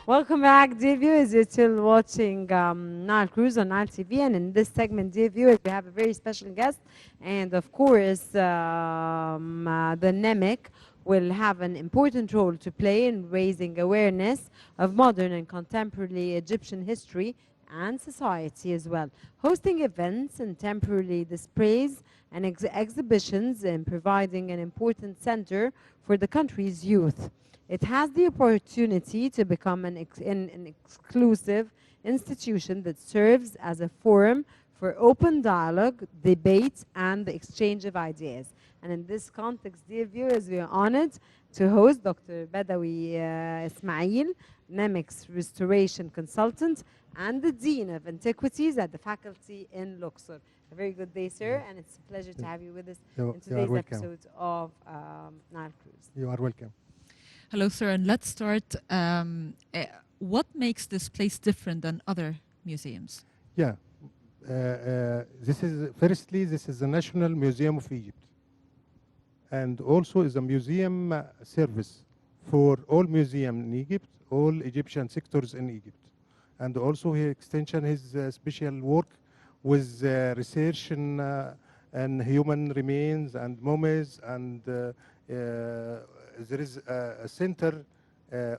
Welcome back, dear viewers. You're still watching Nile Cruise on Nile TV, and in this segment, dear viewers, we have a very special guest, and of course, the NEMIC will have an important role to play in raising awareness of modern and contemporary Egyptian history and society as well, hosting events and temporary displays and exhibitions, and providing an important center for the country's youth. It has the opportunity to become an exclusive institution that serves as a forum for open dialogue, debate, and the exchange of ideas. And in this context, dear viewers, we are honored to host Dr. Badawi Ismail, NEMIC's restoration consultant and the Dean of Antiquities at the faculty in Luxor. A very good day, sir, and it's a pleasure to have you with us in today's episode of Nile Cruise. You are welcome. Hello, sir, and let's start. What makes this place different than other museums? Yeah, this is the National Museum of Egypt, and also is a museum service for all museums in Egypt, all Egyptian sectors in Egypt, and also his extension his special work with research in human remains and mummies, and there is a center,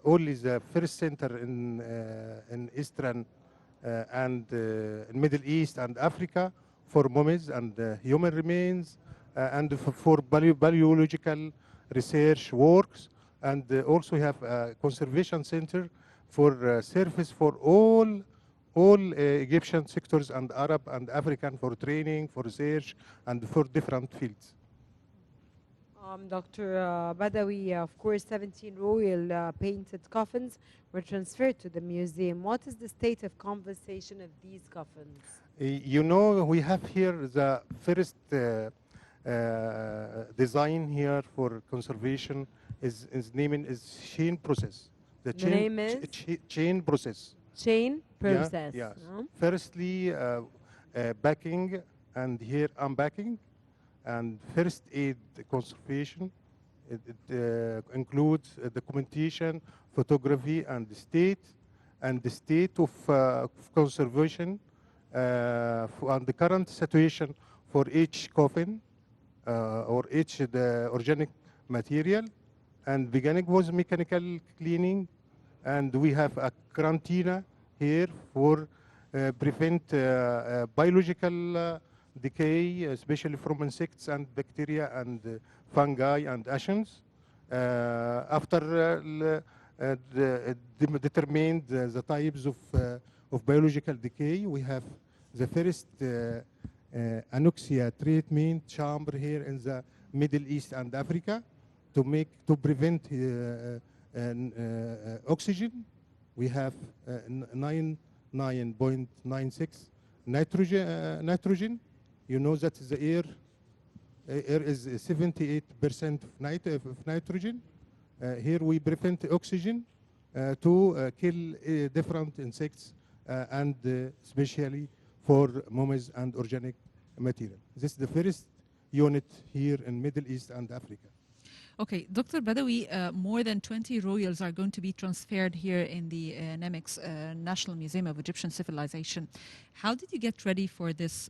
only the first center in Eastern and in Middle East and Africa for mummies and human remains, and for biological research works, and also we have a conservation center for service for all Egyptian sectors and Arab and African for training, for research, and for different fields. Dr. Badawi, of course, 17 royal painted coffins were transferred to the museum. What is the state of conservation of these coffins? You know, we have here the first design here for conservation is named is chain process. The name is? Chain process. Chain process. Yeah, yes. Firstly, backing, and here unbacking. And first aid conservation, it includes documentation, photography, and the state of conservation and the current situation for each coffin or each the organic material. And beginning was mechanical cleaning, and we have a quarantine here for prevent biological decay, especially from insects and bacteria and fungi and ashes. After determined the types of biological decay, we have the first anoxia treatment chamber here in the Middle East and Africa to prevent oxygen. We have 9.96 nitrogen. You know that the air is 78% of nitrogen. Here we prevent oxygen to kill different insects and especially for mummies and organic material. This is the first unit here in Middle East and Africa. Okay, Dr. Badawi, more than 20 royals are going to be transferred here in the NEMIC's National Museum of Egyptian Civilization. How did you get ready for this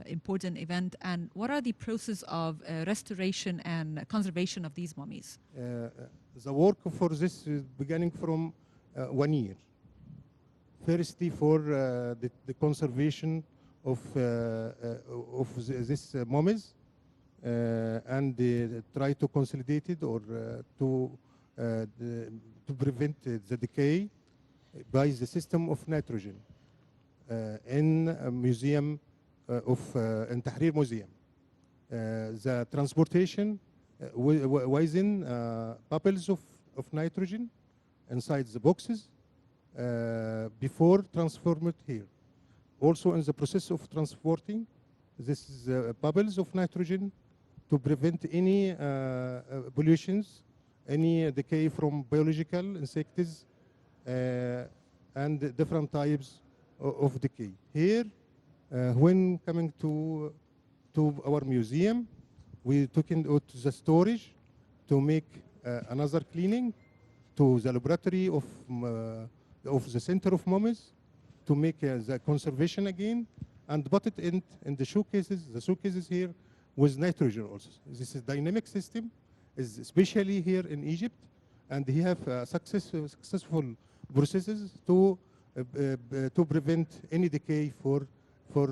important event, and what are the process of restoration and conservation of these mummies? The work for this is beginning from 1 year. Firstly, for the conservation of this mummies. And try to consolidate it or to prevent the decay by the system of nitrogen in a museum in Tahrir Museum. The transportation within bubbles of nitrogen inside the boxes before transformed here. Also in the process of transporting, this is bubbles of nitrogen to prevent any pollutions, any decay from biological insects, and different types of decay. Here, when coming to our museum, we took into the storage to make another cleaning to the laboratory of of the center of mummies to make the conservation again, and put it in the showcases. The showcases here with nitrogen also. This is dynamic system, is especially here in Egypt, and he have successful processes to prevent any decay for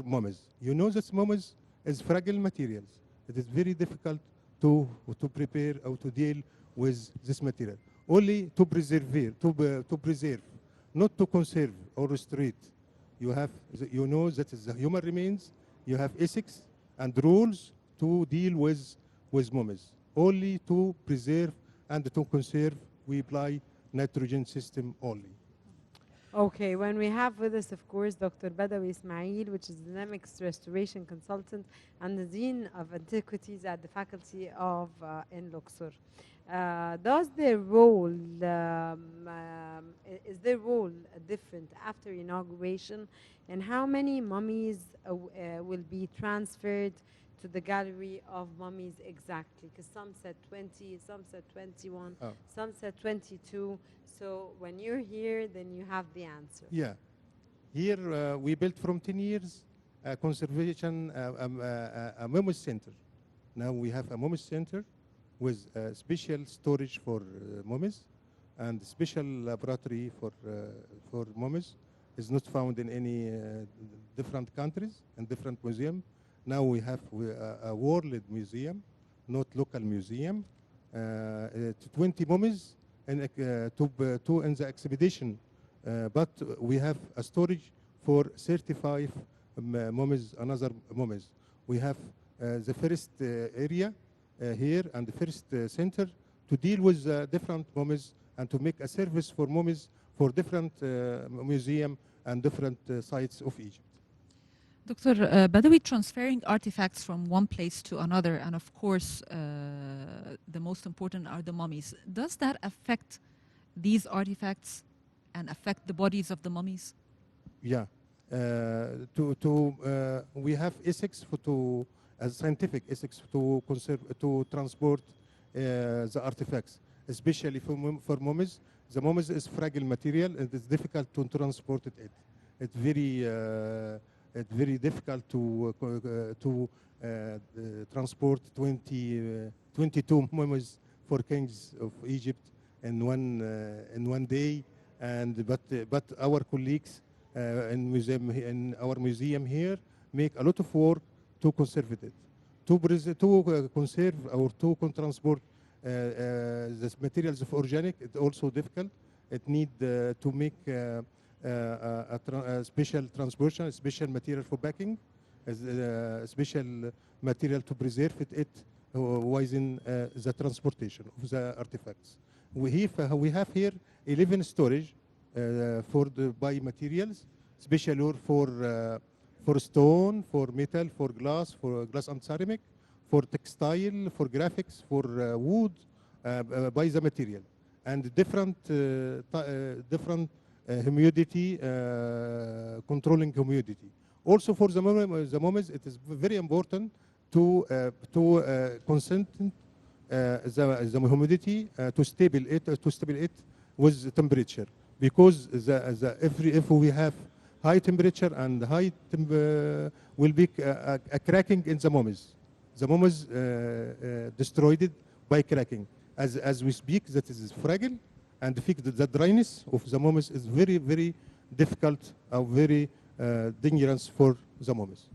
mummies. You know that mummies is fragile materials. It is very difficult to prepare or to deal with this material. Only to preserve, not to conserve or restrict. You know that is the human remains. You have ethics and rules to deal with mummies. Only to preserve and to conserve, we apply nitrogen system only. Okay, when we have with us, of course, Dr. Badawi Ismail, which is the dynamics restoration consultant and the Dean of Antiquities at the Faculty of in Luxor. Does their role, is their role different after inauguration? And how many mummies will be transferred to the gallery of mummies exactly? Because some said 20, some said 21, some said 22. So when you're here, then you have the answer. Yeah. Here we built from 10 years a conservation, a mummies center. Now we have a mummies center with special storage for mummies and special laboratory for mummies. Is not found in any different countries and different museums. Now we have a world museum, not local museum. 20 mummies and two in the exhibition, but we have a storage for 35 mummies, another mummies. We have the first area here and the first center to deal with different mummies and to make a service for mummies for different museum and different sites of Egypt. Dr. Badawi, transferring artifacts from one place to another, and of course, the most important are the mummies. Does that affect these artifacts and affect the bodies of the mummies? Yeah. We have ethics scientific ethics to transport the artifacts, especially for mummies. The mummies is fragile material and it's difficult to transport it. It's very difficult to transport 22 mummies for kings of Egypt in one day. But our colleagues in our museum here make a lot of work to conserve it, to conserve or to transport the materials of organic. It's also difficult. It need to make a special transportation, a special material for packing, a special material to preserve it within the transportation of the artifacts. We have here 11 storage for the biomaterials, especially for stone, for metal, for glass and ceramic, for textile, for graphics, for wood, by the material, and different humidity, controlling humidity. Also for the mummies, it is very important to concentrate the humidity to stable it with temperature, because if we have high temperature and will be a cracking in the mummies. The mummies destroyed by cracking. As we speak, that is fragile, and the dryness of the mummies is very, very difficult and very dangerous for the mummies.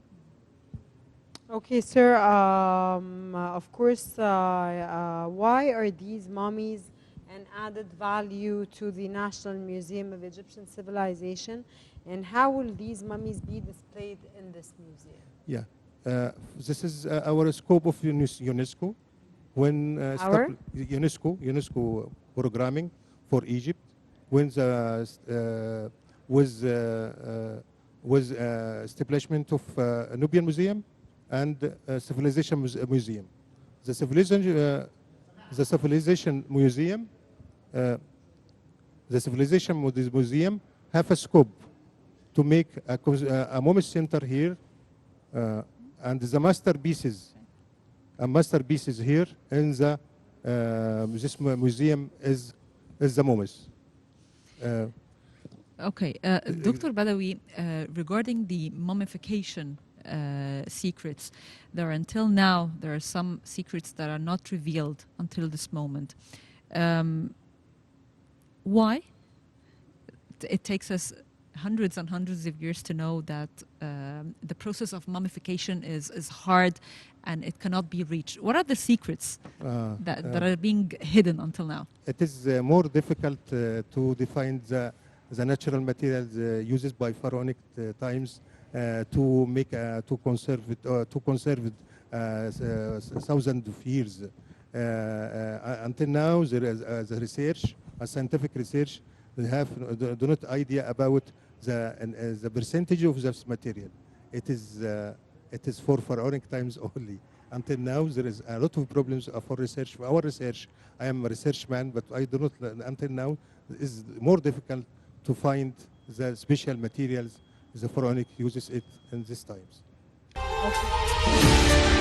Okay, sir. Of course, why are these mummies an added value to the National Museum of Egyptian Civilization, and how will these mummies be displayed in this museum? Yeah, this is our scope of UNESCO. When UNESCO programming for Egypt, when the with establishment of Nubian Museum and Civilization Museum. The Civilization Museum have a scope to make a mummy center here, and the masterpieces here in the this museum is the mummies. Okay, Dr. Badawi, regarding the mummification secrets, until now there are some secrets that are not revealed until this moment. Why? It takes us hundreds and hundreds of years to know that the process of mummification is hard and it cannot be reached. What are the secrets that are being hidden until now? It is more difficult to define the natural materials used by pharaonic times to make to conserve it thousands of years. Until now, there is the research, a scientific research, they have do not idea about the percentage of this material. It is for pharaonic times only. Until now, there is a lot of problems for research. For our research, I am a research man, but I do not. Until now, it is more difficult to find the special materials the pharaonic uses it in these times. Okay.